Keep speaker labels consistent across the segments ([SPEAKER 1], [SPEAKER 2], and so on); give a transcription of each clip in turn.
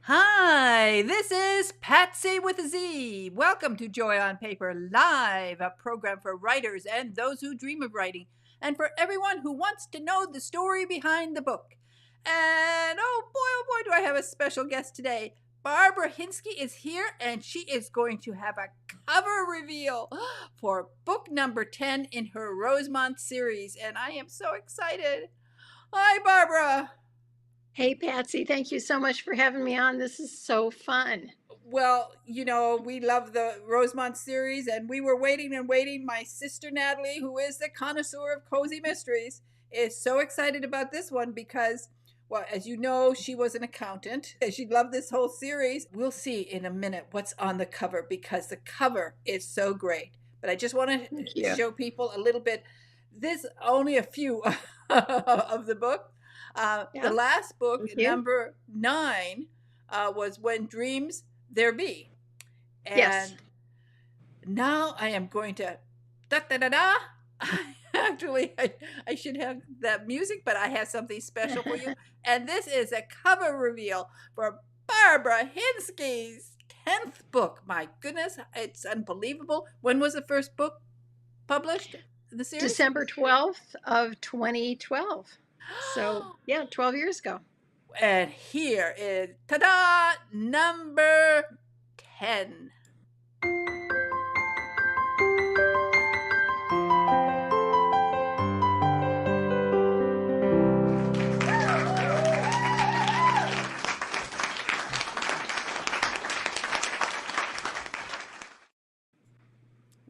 [SPEAKER 1] Hi, this is Patsy with a Z. Welcome to Joy on Paper Live, a program for writers and those who dream of writing, and for everyone who wants to know the story behind the book. And oh boy, do I have a special guest today. Barbara Hinske is here, and she is going to have a cover reveal for book number 10 in her Rosemond series, and I am so excited. Hi, Barbara.
[SPEAKER 2] Hey, Patsy, thank you so much for having me on. This is so fun.
[SPEAKER 1] Well, we love the Rosemont series, and we were waiting and waiting. My sister Natalie, who is the connoisseur of cozy mysteries, is so excited about this one because, well, as you know, she was an accountant. She loved this whole series. We'll see in a minute what's on the cover because the cover is so great. But I just want
[SPEAKER 2] Thank
[SPEAKER 1] to
[SPEAKER 2] you.
[SPEAKER 1] show people a little bit. This only a few of the book. The
[SPEAKER 2] Yeah,
[SPEAKER 1] last book,
[SPEAKER 2] thank you.
[SPEAKER 1] number 9, was When Dreams There Be.
[SPEAKER 2] Yes.
[SPEAKER 1] And now I am going to da da da da. Actually, I should have that music, but I have something special for you. And this is a cover reveal for Barbara Hinske's 10th book. My goodness, it's unbelievable. When was the first book published in the series?
[SPEAKER 2] December 12th of 2012. So, yeah, 12 years ago.
[SPEAKER 1] And here is ta da, number 10.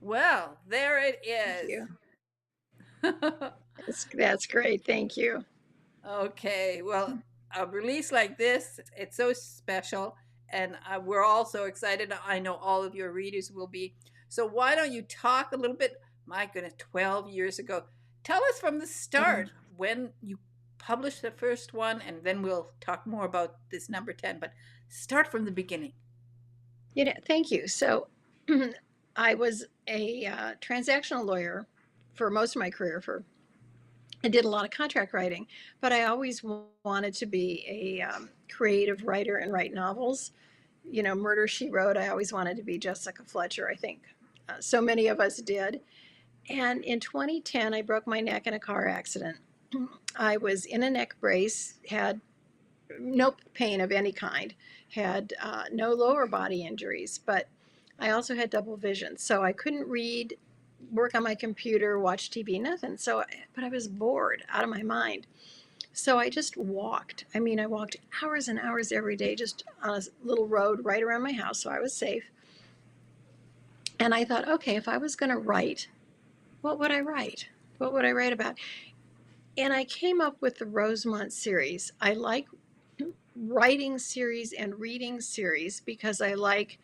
[SPEAKER 1] Well, there it
[SPEAKER 2] Thank
[SPEAKER 1] is.
[SPEAKER 2] you. That's great. Thank you.
[SPEAKER 1] Okay, well, a release like this, it's so special, and we're all so excited. I know all of your readers will be. So, why don't you talk a little bit? My goodness, 12 years ago. Tell us from the
[SPEAKER 2] Yeah.
[SPEAKER 1] start when you published the first one, and then we'll talk more about this number 10. But start from the beginning.
[SPEAKER 2] Thank you. So, I was a transactional lawyer for most of my career. I did a lot of contract writing, but I always wanted to be a creative writer and write novels. Murder She Wrote, I always wanted to be Jessica Fletcher, I think. So many of us did. And in 2010, I broke my neck in a car accident. I was in a neck brace, had no pain of any kind, had no lower body injuries, but I also had double vision. So I couldn't read, work on my computer, watch TV, nothing. But I was bored out of my mind. So I just walked. I mean, I walked hours and hours every day just on a little road right around my house, so I was safe. And I thought, okay, if I was going to write, what would I write? What would I write about? And I came up with the Rosemont series. I like writing series and reading series because I like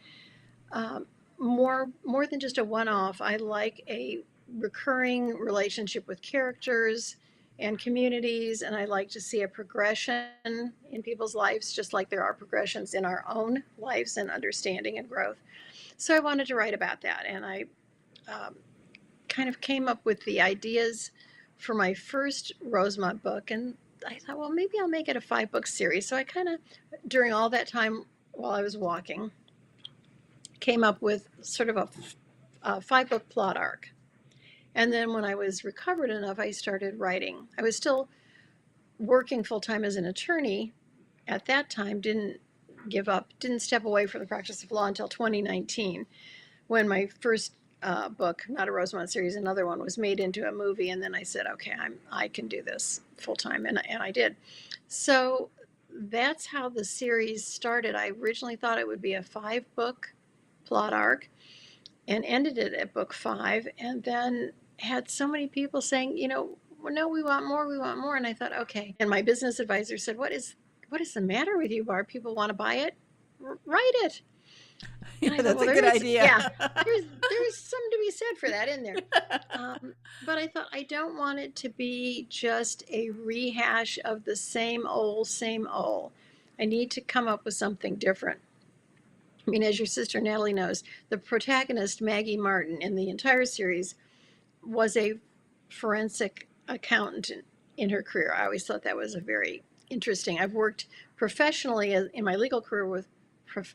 [SPEAKER 2] more than just a one-off. I like a recurring relationship with characters and communities, and I like to see a progression in people's lives, just like there are progressions in our own lives and understanding and growth. So I wanted to write about that, and I um, kind of came up with the ideas for my first Rosemont book, and I thought, well, maybe I'll make it a 5-book series. So I kind of, during all that time while I was walking, came up with sort of a 5-book plot arc. And then when I was recovered enough, I started writing. I was still working full time as an attorney at that time, didn't give up, didn't step away from the practice of law until 2019, when my first book, not a Rosemont series, another one, was made into a movie. And then I said, okay, I can do this full time. And I did. So that's how the series started. I originally thought it would be a 5-book plot arc and ended it at book 5, and then had so many people saying, well, no, we want more, we want more. And I thought, okay. And my business advisor said, what is the matter with you, Barb? People want to buy it? Write it. And
[SPEAKER 1] Yeah,
[SPEAKER 2] I thought,
[SPEAKER 1] that's
[SPEAKER 2] well,
[SPEAKER 1] a good idea.
[SPEAKER 2] there's something to be said for that in there. But I thought, I don't want it to be just a rehash of the same old, same old. I need to come up with something different. I mean, as your sister Natalie knows, the protagonist, Maggie Martin, in the entire series was a forensic accountant in her career. I always thought that was a very interesting. I've worked professionally in my legal career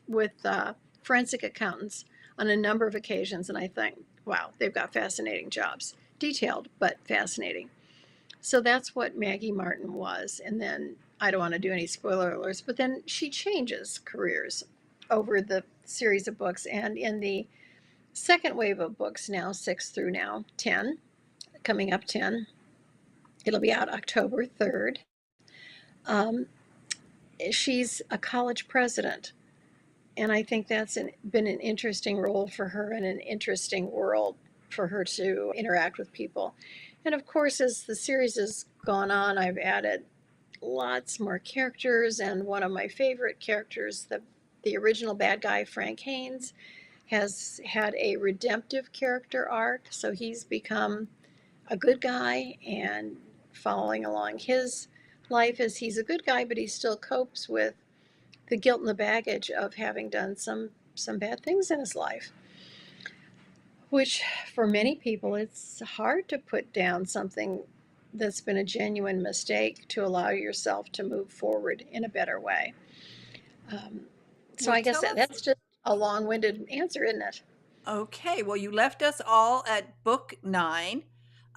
[SPEAKER 2] with forensic accountants on a number of occasions, and I think, wow, they've got fascinating jobs, detailed but fascinating. So that's what Maggie Martin was, and then I don't want to do any spoiler alerts, but then she changes careers over the series of books, and in the second wave of books now, 6 through now 10, coming up 10, it'll be out October 3rd. Um, she's a college president. And I think that's been an interesting role for her and an interesting world for her to interact with people. And of course, as the series has gone on, I've added lots more characters. And one of my favorite characters, the original bad guy, Frank Haynes, has had a redemptive character arc. So he's become a good guy, and following along his life as he's a good guy, but he still copes with the guilt and the baggage of having done some bad things in his life, which for many people it's hard to put down something that's been a genuine mistake to allow yourself to move forward in a better way. So
[SPEAKER 1] Well,
[SPEAKER 2] I guess
[SPEAKER 1] tell us.
[SPEAKER 2] that's just a long-winded answer, isn't it?
[SPEAKER 1] Okay, well, you left us all at book 9,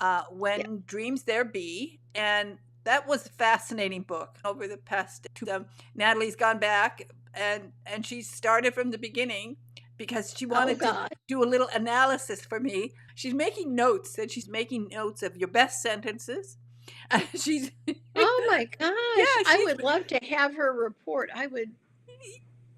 [SPEAKER 2] Yeah.
[SPEAKER 1] When Dreams There Be, and that was a fascinating book. Over the past two, Natalie's gone back and she started from the beginning because she
[SPEAKER 2] Oh
[SPEAKER 1] wanted to
[SPEAKER 2] God.
[SPEAKER 1] do a little analysis for me. She's making notes, and she's making notes of your best sentences. She's
[SPEAKER 2] Oh my
[SPEAKER 1] yeah,
[SPEAKER 2] gosh. I would love to have her report. I would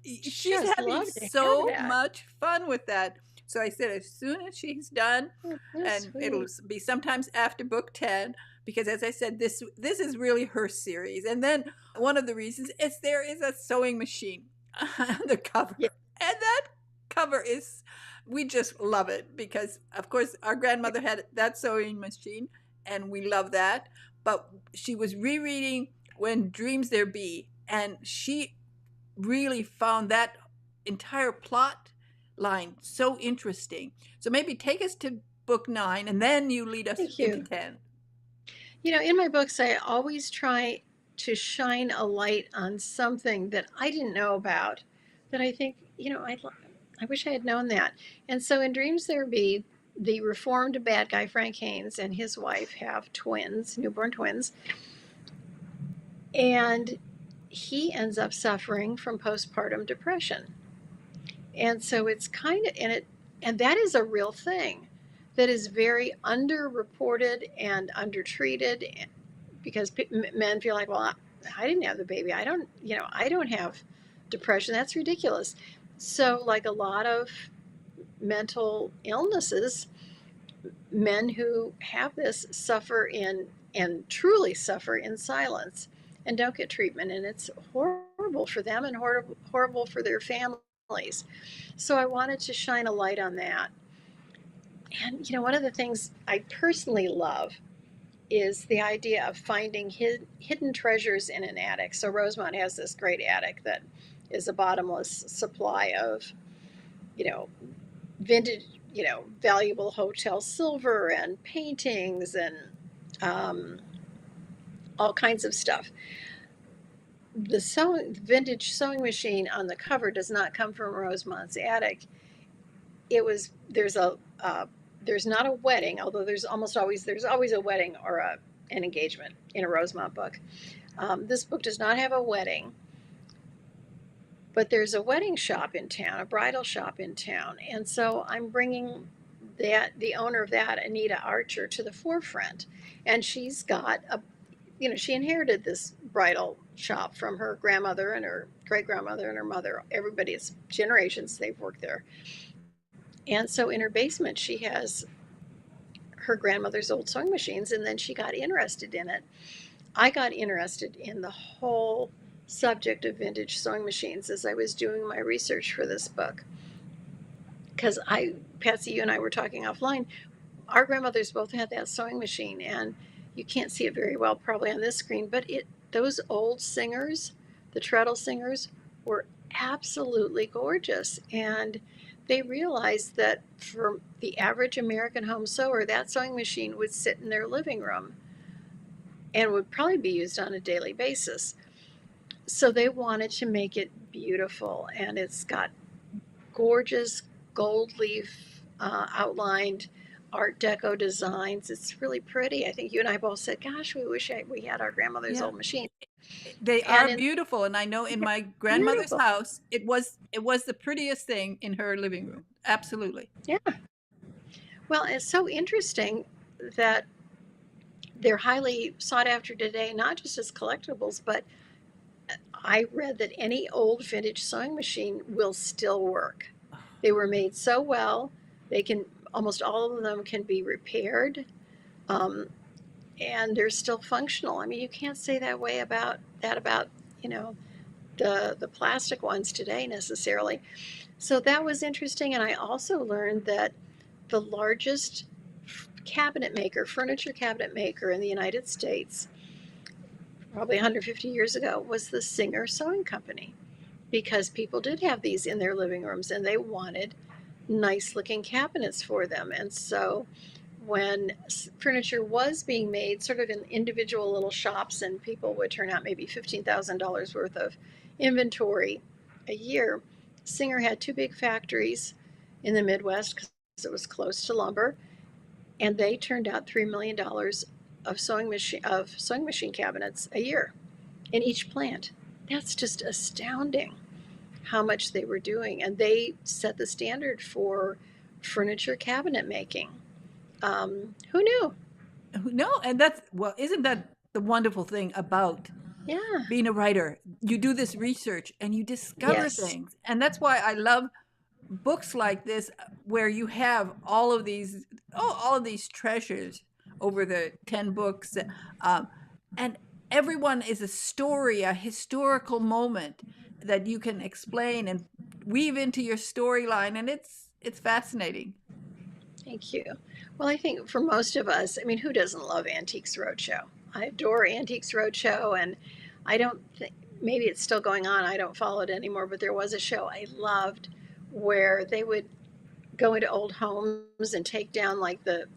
[SPEAKER 1] she's
[SPEAKER 2] just
[SPEAKER 1] having
[SPEAKER 2] love to have
[SPEAKER 1] so
[SPEAKER 2] that.
[SPEAKER 1] much fun with that. So I said, as soon as she's done,
[SPEAKER 2] Oh, that's
[SPEAKER 1] and it'll
[SPEAKER 2] sweet.
[SPEAKER 1] be sometimes after book 10, because as I said, this is really her series. And then one of the reasons is there is a sewing machine on the cover.
[SPEAKER 2] Yeah.
[SPEAKER 1] And that cover is, we just love it because, of course, our grandmother had that sewing machine, and we love that. But she was rereading When Dreams There Be, and she really found that entire plot line so interesting. So maybe take us to book 9, and then you lead us
[SPEAKER 2] Thank
[SPEAKER 1] into
[SPEAKER 2] you.
[SPEAKER 1] 10.
[SPEAKER 2] You know, in my books, I always try to shine a light on something that I didn't know about that I think, I wish I had known that. And so in Dreams There Be, the reformed bad guy, Frank Haynes, and his wife have twins, newborn twins. And he ends up suffering from postpartum depression. And so it's kind of, and that is a real thing that is very underreported and undertreated because men feel like, well, I didn't have the baby. I don't have depression. That's ridiculous. So, like a lot of mental illnesses, men who have this suffer in and truly suffer in silence and don't get treatment. And it's horrible for them and horrible for their families. So, I wanted to shine a light on that. And, one of the things I personally love is the idea of finding hidden treasures in an attic. So Rosemond has this great attic that is a bottomless supply of, vintage, valuable hotel silver and paintings and all kinds of stuff. The vintage sewing machine on the cover does not come from Rosemond's attic. There's not a wedding, although there's always a wedding or an engagement in a Rosemond book. This book does not have a wedding, but there's a wedding shop in town, a bridal shop in town, and so I'm bringing the owner of that, Anita Archer, to the forefront, and she's got she inherited this bridal shop from her grandmother and her great grandmother and her mother. Everybody's generations they've worked there. And so in her basement, she has her grandmother's old sewing machines, and then she got interested in it. I got interested in the whole subject of vintage sewing machines as I was doing my research for this book. Because Patsy, you and I were talking offline, our grandmothers both had that sewing machine, and you can't see it very well probably on this screen, but those old singers, the treadle singers, were absolutely gorgeous. And they realized that for the average American home sewer, that sewing machine would sit in their living room and would probably be used on a daily basis. So they wanted to make it beautiful, and it's got gorgeous gold leaf outlined Art Deco designs. It's really pretty. I think you and I both said, "Gosh, we wish we had our grandmother's
[SPEAKER 1] Yeah.
[SPEAKER 2] old machine."
[SPEAKER 1] They
[SPEAKER 2] And
[SPEAKER 1] are
[SPEAKER 2] in
[SPEAKER 1] beautiful, and I know in
[SPEAKER 2] yeah,
[SPEAKER 1] my grandmother's
[SPEAKER 2] beautiful,
[SPEAKER 1] house, it was the prettiest thing in her living room. Absolutely.
[SPEAKER 2] yeah. Well, it's so interesting that they're highly sought after today, not just as collectibles, but I read that any old vintage sewing machine will still work. They were made so well, they can almost all of them can be repaired, um, and they're still functional. I mean, you can't say that about you know the plastic ones today necessarily. So that was interesting, and I also learned that the largest furniture cabinet maker in the United States, probably 150 years ago, was the Singer Sewing Company, because people did have these in their living rooms and they wanted nice looking cabinets for them. And so when furniture was being made sort of in individual little shops, and people would turn out maybe $15,000 worth of inventory a year, Singer had two big factories in the Midwest because it was close to lumber, and they turned out $3 million of sewing machine cabinets a year in each plant. That's just astounding how much they were doing, and they set the standard for furniture cabinet making. Who knew?
[SPEAKER 1] No, and that's well, isn't that the wonderful thing about
[SPEAKER 2] Yeah.
[SPEAKER 1] being a writer? You do this research and you discover
[SPEAKER 2] Yes.
[SPEAKER 1] things. And that's why I love books like this where you have all of these treasures over the 10 books, um, and everyone is a story, a historical moment that you can explain and weave into your storyline, and it's fascinating.
[SPEAKER 2] Thank you. Well, I think for most of us, I mean, who doesn't love Antiques Roadshow? I adore Antiques Roadshow, and I don't think, maybe it's still going on. I don't follow it anymore, but there was a show I loved where they would go into old homes and take down like the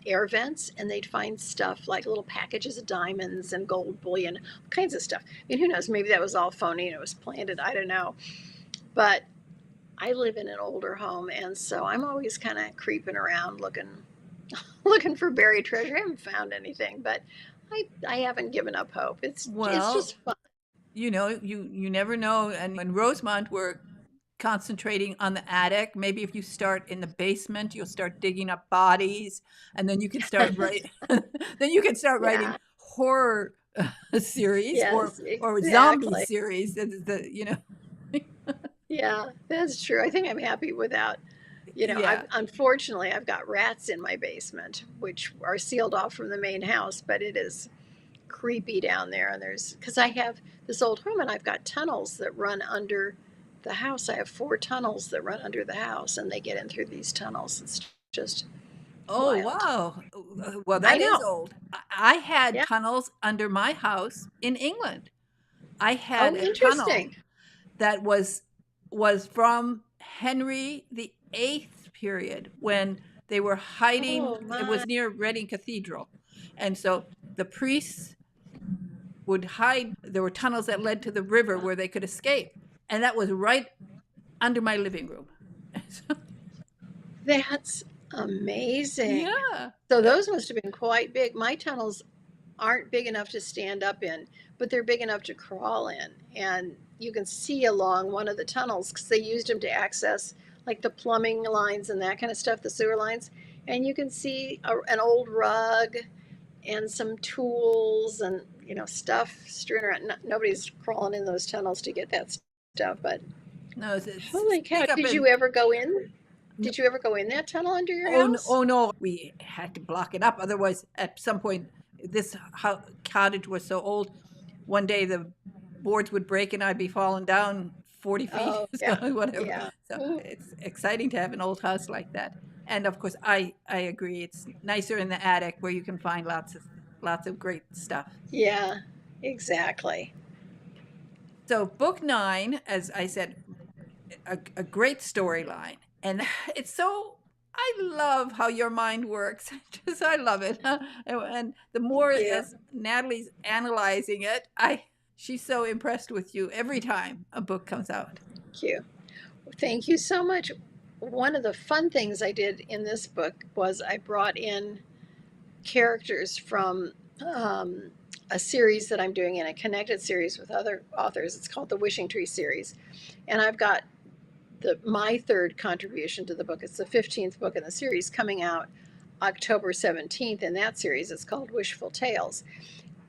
[SPEAKER 2] air vents, and they'd find stuff like little packages of diamonds and gold bullion, all kinds of stuff. I mean, who knows? Maybe that was all phony and it was planted. I don't know. But I live in an older home, and so I'm always kind of creeping around looking looking for buried treasure. I haven't found anything, but I haven't given up hope. It's
[SPEAKER 1] Well,
[SPEAKER 2] just fun.
[SPEAKER 1] you never know. And when Rosemont were concentrating on the attic, maybe if you start in the basement, you'll start digging up bodies, and then you can start write then you can start writing
[SPEAKER 2] Yeah.
[SPEAKER 1] horror series
[SPEAKER 2] Yes.
[SPEAKER 1] or zombie
[SPEAKER 2] Exactly.
[SPEAKER 1] series. The.
[SPEAKER 2] Yeah, that's true. I think I'm happy without.
[SPEAKER 1] Yeah.
[SPEAKER 2] I've got rats in my basement, which are sealed off from the main house, but it is creepy down there. And because I have this old home and I've got tunnels that run under the house. I have four tunnels that run under the house, and they get in through these tunnels. It's just
[SPEAKER 1] Oh,
[SPEAKER 2] wild.
[SPEAKER 1] wow. Well,
[SPEAKER 2] I
[SPEAKER 1] that is
[SPEAKER 2] know.
[SPEAKER 1] old. I had
[SPEAKER 2] Yeah.
[SPEAKER 1] tunnels under my house in England. I had
[SPEAKER 2] Oh,
[SPEAKER 1] a tunnel
[SPEAKER 2] interesting.
[SPEAKER 1] that was from Henry the Eighth period when they were hiding.
[SPEAKER 2] Oh,
[SPEAKER 1] It
[SPEAKER 2] my.
[SPEAKER 1] was near Reading Cathedral, and so the priests would hide. There were tunnels that led to the river where they could escape, and that was right under my living room.
[SPEAKER 2] That's amazing.
[SPEAKER 1] Yeah.
[SPEAKER 2] So those must have been quite big. My tunnels aren't big enough to stand up in, but they're big enough to crawl in. And you can see along one of the tunnels because they used them to access like the plumbing lines and that kind of stuff, the sewer lines. And you can see an old rug and some tools and stuff strewn around. No, nobody's crawling in those tunnels to get that stuff, but
[SPEAKER 1] No,
[SPEAKER 2] holy cow!
[SPEAKER 1] speak up
[SPEAKER 2] Did
[SPEAKER 1] and
[SPEAKER 2] you ever go in? Did you ever go in that tunnel under your
[SPEAKER 1] oh,
[SPEAKER 2] house?
[SPEAKER 1] oh no, we had to block it up. Otherwise, at some point, this cottage was so old. One day the boards would break and I'd be falling down 40 feet,
[SPEAKER 2] Oh
[SPEAKER 1] so
[SPEAKER 2] yeah,
[SPEAKER 1] whatever.
[SPEAKER 2] yeah.
[SPEAKER 1] So
[SPEAKER 2] Ooh,
[SPEAKER 1] it's exciting to have an old house like that. And of course, I agree. It's nicer in the attic where you can find lots of great stuff.
[SPEAKER 2] yeah, exactly.
[SPEAKER 1] So book 9, as I said, a great storyline, and it's so. I love how your mind works. I love it. And the more
[SPEAKER 2] Thank you.
[SPEAKER 1] as Natalie's analyzing it, I She's so impressed with you every time a book comes out.
[SPEAKER 2] Thank you. Thank you so much. One of the fun things I did in this book was I brought in characters from a series that I'm doing in a connected series with other authors. It's called the Wishing Tree series. And I've got my third contribution to the book. It's the 15th book in the series coming out October 17th in that series. It's called Wishful Tales.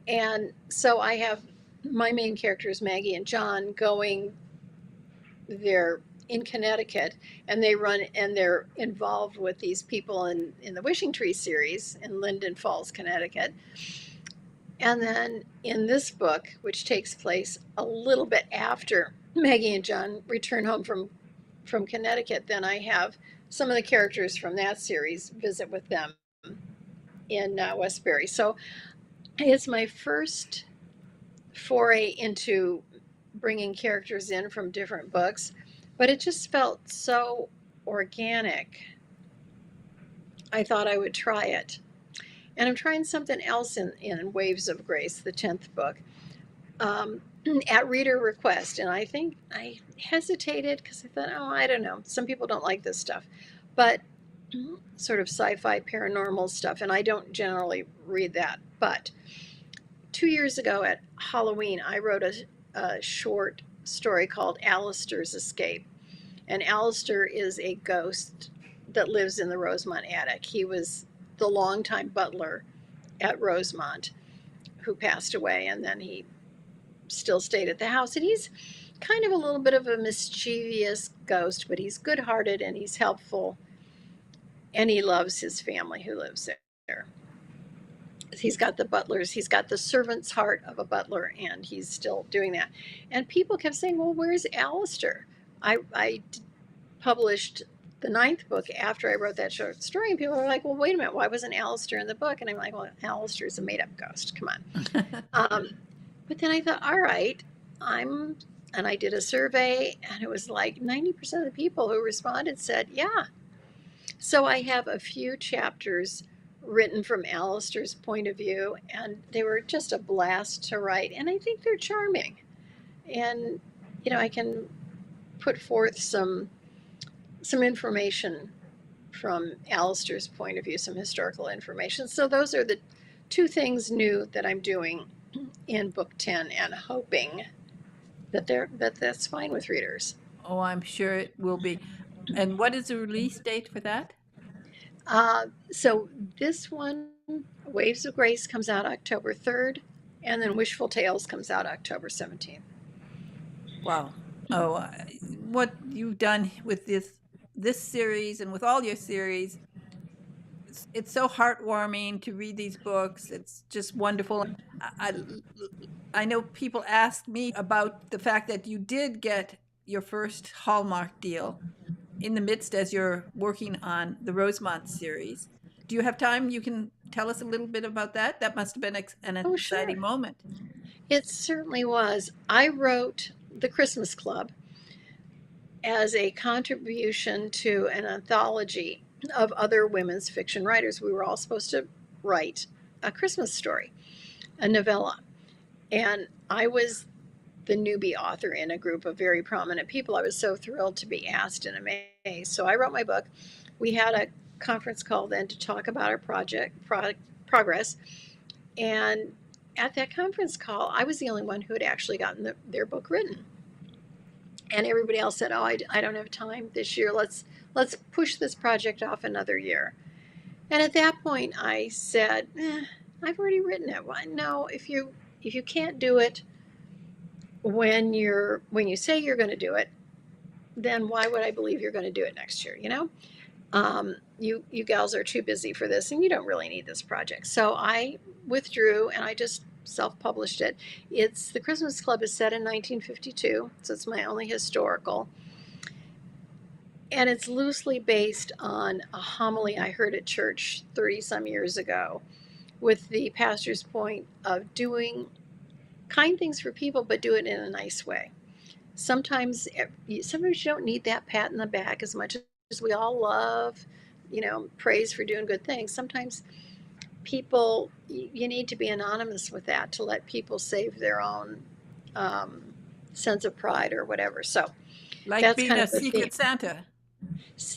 [SPEAKER 2] And so I have my main characters, Maggie and John, they're in Connecticut, and they're involved with these people in the Wishing Tree series in Linden Falls, Connecticut. And then in this book, which takes place a little bit after Maggie and John return home from Connecticut, then I have some of the characters from that series visit with them in Westbury. So it's my first foray into bringing characters in from different books, but it just felt so organic. I thought I would try it. And I'm trying something else in Waves of Grace, the 10th book, at reader request. And I think I hesitated because I thought, oh, I don't know. Some people don't like this stuff. But sort of sci-fi paranormal stuff, and I don't generally read that. But 2 years ago at Halloween, I wrote a short story called Alistair's Escape. And Alistair is a ghost that lives in the Rosemond attic. He was the longtime butler at Rosemond who passed away, and then he still stayed at the house. And he's kind of a little bit of a mischievous ghost, but he's good-hearted and he's helpful, and he loves his family who lives there. He's got the servant's heart of a butler, and he's still doing that. And people kept saying, well, where's Alistair? I published the 9th book after I wrote that short story, and people were like, well, wait a minute, why wasn't Alistair in the book? And I'm like, well, Alistair's a made-up ghost, come on. But then I thought, all right, and I did a survey, and it was like 90% of the people who responded said, yeah. So I have a few chapters written from Alistair's point of view, and they were just a blast to write, and I think they're charming. And, I can put forth some information from Alistair's point of view, some historical information. So those are the two things new that I'm doing in book 10, and hoping that that's fine with readers.
[SPEAKER 1] Oh, I'm sure it will be. And what is the release date for that?
[SPEAKER 2] So this one, Waves of Grace, comes out October 3rd, and then Wishful Tales comes out October 17th.
[SPEAKER 1] Wow. Oh, what you've done with this series and with all your series, it's so heartwarming to read these books. It's just wonderful. I know people ask me about the fact that you did get your first Hallmark deal in the midst as you're working on the Rosemond series. Do you have time? You can tell us a little bit about that. That must have been an exciting moment.
[SPEAKER 2] It certainly was. I wrote The Christmas Club as a contribution to an anthology of other women's fiction writers. We were all supposed to write a Christmas story, a novella. And I was the newbie author in a group of very prominent people. I was so thrilled to be asked and amazed. So I wrote my book. We had a conference call then to talk about our progress. And at that conference call, I was the only one who had actually gotten their book written. And everybody else said, oh, I don't have time this year. Let's push this project off another year. And at that point, I said, I've already written it. Well, no, if you can't do it when you say you're going to do it, then why would I believe you're going to do it next year? You gals are too busy for this, and you don't really need this project. So I withdrew, and I just self-published it. The Christmas Club is set in 1952, so it's my only historical. And it's loosely based on a homily I heard at church 30-some years ago, with the pastor's point of doing kind things for people, but do it in a nice way. Sometimes you don't need that pat in the back as much as we all love, praise for doing good things. Sometimes you need to be anonymous with that to let people save their own um, sense of pride or whatever. So
[SPEAKER 1] Like
[SPEAKER 2] that's
[SPEAKER 1] being
[SPEAKER 2] kind
[SPEAKER 1] a
[SPEAKER 2] of the theme.
[SPEAKER 1] secret Santa.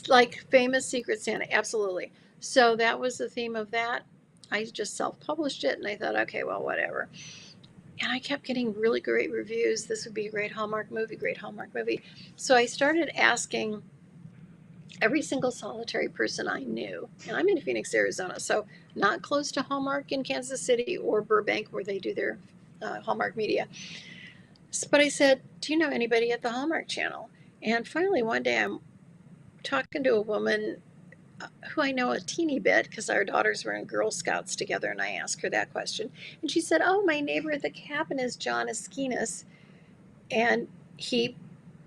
[SPEAKER 2] Like famous Secret Santa, absolutely. So that was the theme of that. I just self published it and I thought, okay, well, whatever. And I kept getting really great reviews. This would be a great Hallmark movie, great Hallmark movie. So I started asking every single solitary person I knew, and I'm in Phoenix, Arizona, so not close to Hallmark in Kansas City or Burbank where they do their Hallmark media. But I said, do you know anybody at the Hallmark Channel? And finally, one day I'm talking to a woman who I know a teeny bit because our daughters were in Girl Scouts together, and I asked her that question. And she said, oh, my neighbor at the cabin is John Eskinas, and he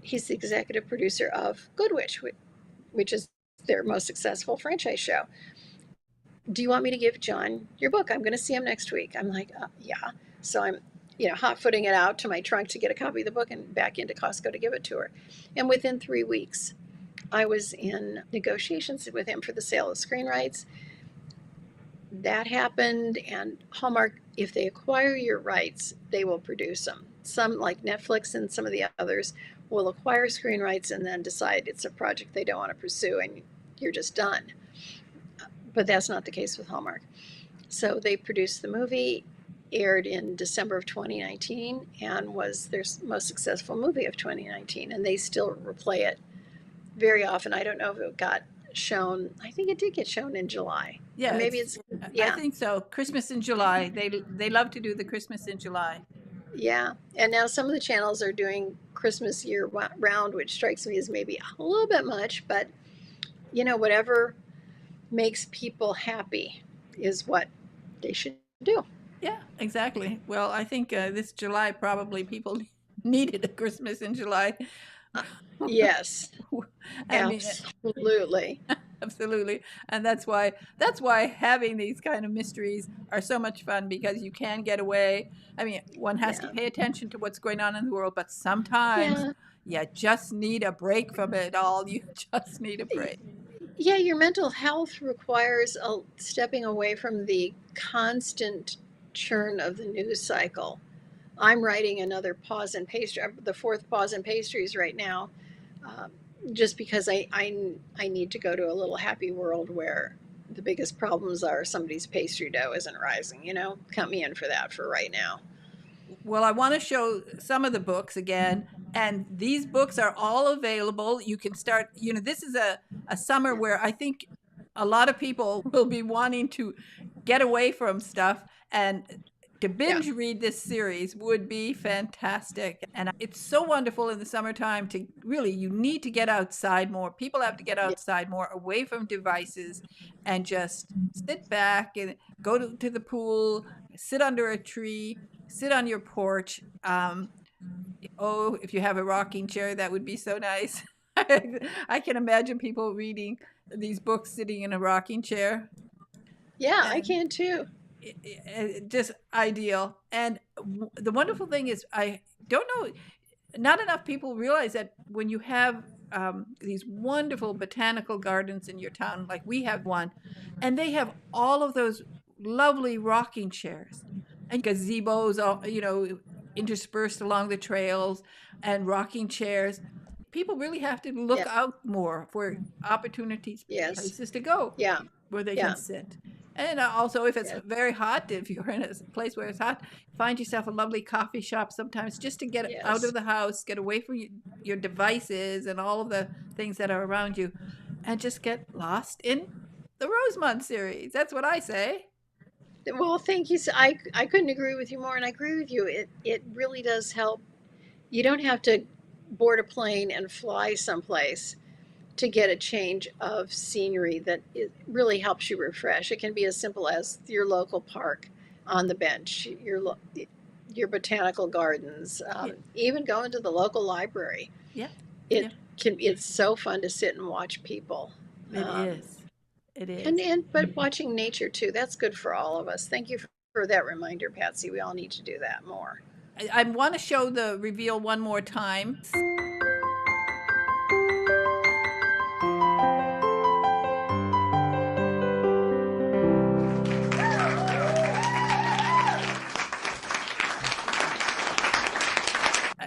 [SPEAKER 2] he's the executive producer of Good Witch, which is their most successful franchise show. Do you want me to give John your book? I'm going to see him next week. I'm like, yeah. So I'm, hot footing it out to my trunk to get a copy of the book and back into Costco to give it to her. And within 3 weeks, I was in negotiations with him for the sale of screen rights. That happened, and Hallmark, if they acquire your rights, they will produce them. Some, like Netflix and some of the others, will acquire screen rights and then decide it's a project they don't want to pursue, and you're just done. But that's not the case with Hallmark. So they produced the movie, aired in December of 2019, and was their most successful movie of 2019. And they still replay it very often. I don't know if it got shown. I think it did get shown in July.
[SPEAKER 1] Yeah,
[SPEAKER 2] Or maybe it's,
[SPEAKER 1] I
[SPEAKER 2] yeah,
[SPEAKER 1] think so. Christmas in July. They love to do the Christmas in July.
[SPEAKER 2] yeah. And now some of the channels are doing Christmas year round, which strikes me as maybe a little bit much, but whatever makes people happy is what they should do.
[SPEAKER 1] Yeah, exactly. Well, I think this July probably people needed a Christmas in July.
[SPEAKER 2] Uh, yes,
[SPEAKER 1] I mean,
[SPEAKER 2] absolutely.
[SPEAKER 1] absolutely. And that's why having these kind of mysteries are so much fun because you can get away. I mean, one has to
[SPEAKER 2] Yeah,
[SPEAKER 1] pay attention to what's going on in the world, but sometimes
[SPEAKER 2] yeah.
[SPEAKER 1] you just need a break from it all. You just need a break.
[SPEAKER 2] Yeah, your mental health requires stepping away from the constant churn of the news cycle. I'm writing another pause and pastry, the fourth pause and pastries right now, um, just because I need to go to a little happy world where the biggest problems are somebody's pastry dough isn't rising. Count me in for that for right now.
[SPEAKER 1] Well, I want to show some of the books again. And these books are all available. You can start, this is a summer where I think a lot of people will be wanting to get away from stuff. And to
[SPEAKER 2] Yeah,
[SPEAKER 1] binge read this series would be fantastic. And it's so wonderful in the summertime to really, you need to get outside more. People have to get
[SPEAKER 2] yeah,
[SPEAKER 1] outside more, away from devices, and just sit back and go to the pool, sit under a tree, sit on your porch. Oh, if you have a rocking chair, that would be so nice. I can imagine people reading these books sitting in a rocking chair,
[SPEAKER 2] yeah. I
[SPEAKER 1] and
[SPEAKER 2] can too.
[SPEAKER 1] just ideal. And the wonderful thing is, I don't know, not enough people realize that when you have these wonderful botanical gardens in your town, like we have one, and they have all of those lovely rocking chairs and gazebos, interspersed along the trails, and rocking chairs. People really have to look
[SPEAKER 2] Yeah.
[SPEAKER 1] out more for opportunities,
[SPEAKER 2] Yes.
[SPEAKER 1] places to go
[SPEAKER 2] Yeah.
[SPEAKER 1] where they can
[SPEAKER 2] Yeah.
[SPEAKER 1] sit. And also, if it's
[SPEAKER 2] Yeah.
[SPEAKER 1] very hot, if you're in a place where it's hot, find yourself a lovely coffee shop sometimes just to get out
[SPEAKER 2] Yes.
[SPEAKER 1] of the house, get away from your devices and all of the things that are around you, and just get lost in the Rosemond series. That's what I say.
[SPEAKER 2] Well, thank you. I couldn't agree with you more, and I agree with you. It really does help. You don't have to board a plane and fly someplace to get a change of scenery that it really helps you refresh. It can be as simple as your local park on the bench, your botanical gardens,
[SPEAKER 1] Yeah,
[SPEAKER 2] even going to the local library.
[SPEAKER 1] yeah,
[SPEAKER 2] It
[SPEAKER 1] yeah.
[SPEAKER 2] it's so fun to sit and watch people.
[SPEAKER 1] It
[SPEAKER 2] Um,
[SPEAKER 1] is. It
[SPEAKER 2] and
[SPEAKER 1] is.
[SPEAKER 2] and but watching nature too, that's good for all of us. Thank you for that reminder, Patsy. We all need to do that more.
[SPEAKER 1] I want to show the reveal one more time.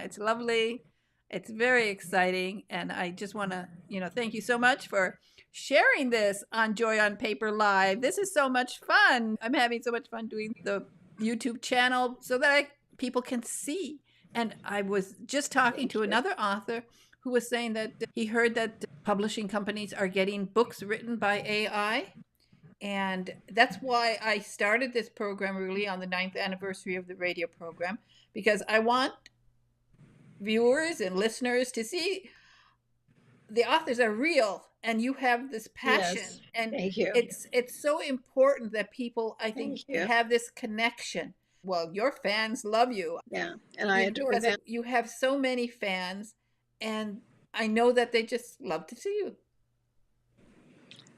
[SPEAKER 1] It's lovely. It's very exciting. And I just want to, thank you so much for sharing this on Joy on Paper Live. This is so much fun. I'm having so much fun doing the YouTube channel so that people can see. And I was just talking to another author who was saying that he heard that publishing companies are getting books written by AI. And that's why I started this program really on the 9th anniversary of the radio program, because I want viewers and listeners to see the authors are real and you have this passion.
[SPEAKER 2] Yes.
[SPEAKER 1] And
[SPEAKER 2] Thank you.
[SPEAKER 1] it's so important that people, I think,
[SPEAKER 2] Thank you.
[SPEAKER 1] have this connection. Well, your fans love you.
[SPEAKER 2] Yeah, and I adore
[SPEAKER 1] because
[SPEAKER 2] them.
[SPEAKER 1] you have so many fans, and I know that they just love to see you.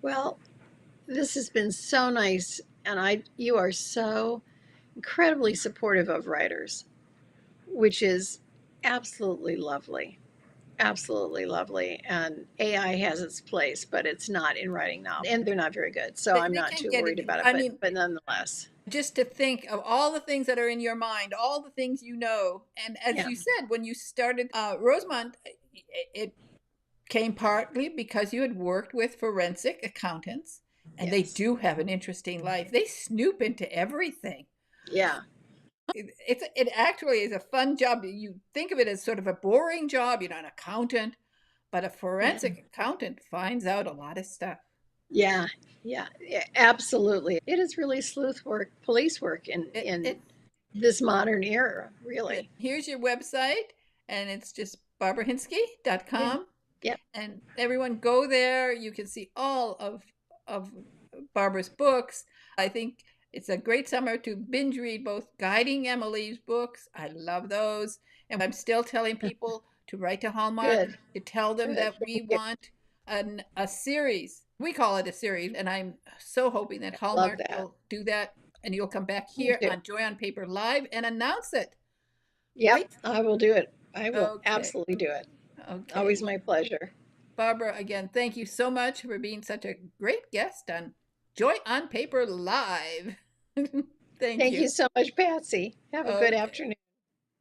[SPEAKER 2] Well, this has been so nice, and you are so incredibly supportive of writers, which is absolutely lovely. Absolutely lovely. And AI has its place, but it's not in writing novels. And they're not very good. So I'm
[SPEAKER 1] They
[SPEAKER 2] not
[SPEAKER 1] can
[SPEAKER 2] too
[SPEAKER 1] get
[SPEAKER 2] worried
[SPEAKER 1] it.
[SPEAKER 2] about
[SPEAKER 1] I
[SPEAKER 2] it.
[SPEAKER 1] mean,
[SPEAKER 2] But nonetheless,
[SPEAKER 1] just to think of all the things that are in your mind, all the things you know. And as
[SPEAKER 2] yeah.
[SPEAKER 1] you said, when you started Rosemond, it came partly because you had worked with forensic accountants, and they
[SPEAKER 2] Yes.
[SPEAKER 1] do have an interesting life. They snoop into everything.
[SPEAKER 2] Yeah.
[SPEAKER 1] It actually is a fun job. You think of it as sort of a boring job. You're not an accountant, but a forensic accountant finds out a lot of stuff.
[SPEAKER 2] Yeah. Yeah. Yeah, absolutely. It is really sleuth work, police work in this modern era, really.
[SPEAKER 1] Here's your website, and it's just barbarahinske.com.
[SPEAKER 2] Yep.
[SPEAKER 1] And everyone go there. You can see all of Barbara's books. I think it's a great summer to binge read both Guiding Emily's books. I love those. And I'm still telling people to write to Hallmark
[SPEAKER 2] Good.
[SPEAKER 1] to tell them
[SPEAKER 2] Good.
[SPEAKER 1] that we want a series. We call it a series, and I'm so hoping that Hallmark will do that, and you'll come back here on Joy on Paper Live and announce it.
[SPEAKER 2] Yep,
[SPEAKER 1] Right?
[SPEAKER 2] I will do it. I will absolutely do it.
[SPEAKER 1] Okay.
[SPEAKER 2] Always my pleasure.
[SPEAKER 1] Barbara, again, thank you so much for being such a great guest on Joy on Paper Live. Thank you.
[SPEAKER 2] You so much, Patsy. Have a good afternoon.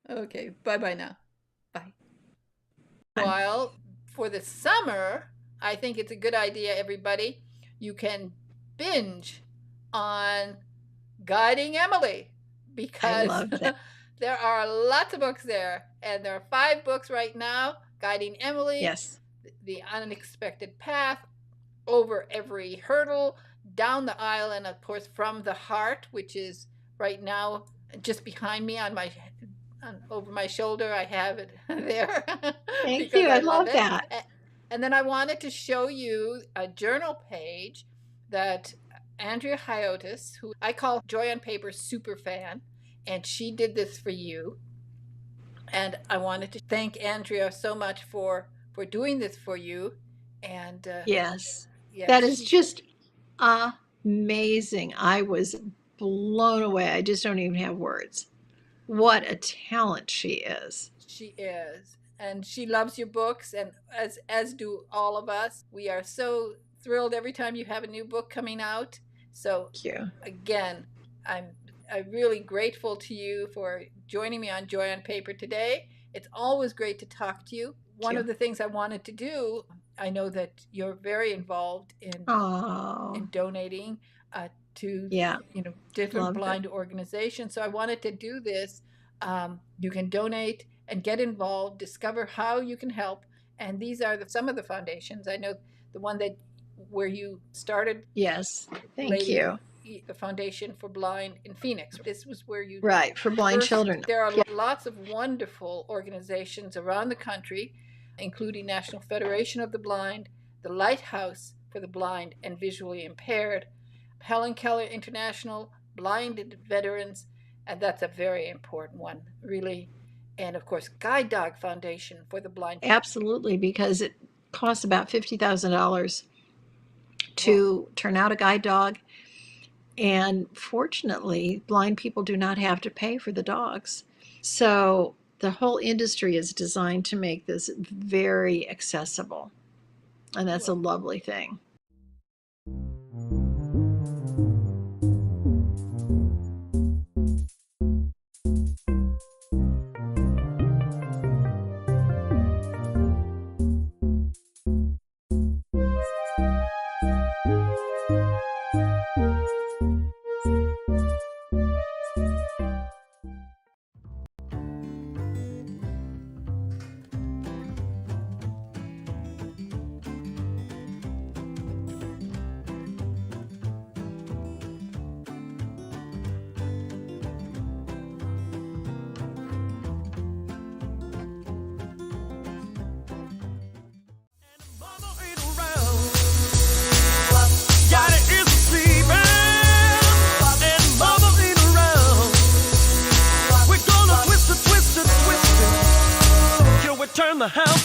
[SPEAKER 1] Okay, bye-bye now. Bye. While for the summer, I think it's a good idea, everybody. You can binge on Guiding Emily, because there are lots of books there, and there are 5 books right now. Guiding Emily,
[SPEAKER 2] yes,
[SPEAKER 1] The Unexpected Path, Over Every Hurdle, Down the Aisle, and of course From the Heart, which is right now just behind me over my shoulder. I have it there.
[SPEAKER 2] Thank you. I love that.
[SPEAKER 1] And then I wanted to show you a journal page that Andrea Hyotis, who I call Joy on Paper super fan, and she did this for you. And I wanted to thank Andrea so much for doing this for you. And
[SPEAKER 2] yes, that is just amazing. I was blown away. I just don't even have words. What a talent she is.
[SPEAKER 1] She is. And she loves your books, and as do all of us. We are so thrilled every time you have a new book coming out. So
[SPEAKER 2] thank you.
[SPEAKER 1] Again, I'm really grateful to you for joining me on Joy on Paper today. It's always great to talk to you. One of the things I wanted to do, I know that you're very involved in donating to different blind organizations. So I wanted to do this. You can donate and get involved, discover how you can help. And these are some of the foundations. I know the one where you started.
[SPEAKER 2] Yes, thank you.
[SPEAKER 1] The Foundation for Blind in Phoenix. This was where you
[SPEAKER 2] for blind children.
[SPEAKER 1] There are lots of wonderful organizations around the country, including National Federation of the Blind, the Lighthouse for the Blind and Visually Impaired, Helen Keller International, Blind Veterans, and that's a very important one, really. And of course, Guide Dog Foundation for the Blind.
[SPEAKER 2] Absolutely, because it costs about $50,000 to turn out a guide dog. And fortunately, blind people do not have to pay for the dogs. So the whole industry is designed to make this very accessible. And that's a lovely thing.
[SPEAKER 3] the house.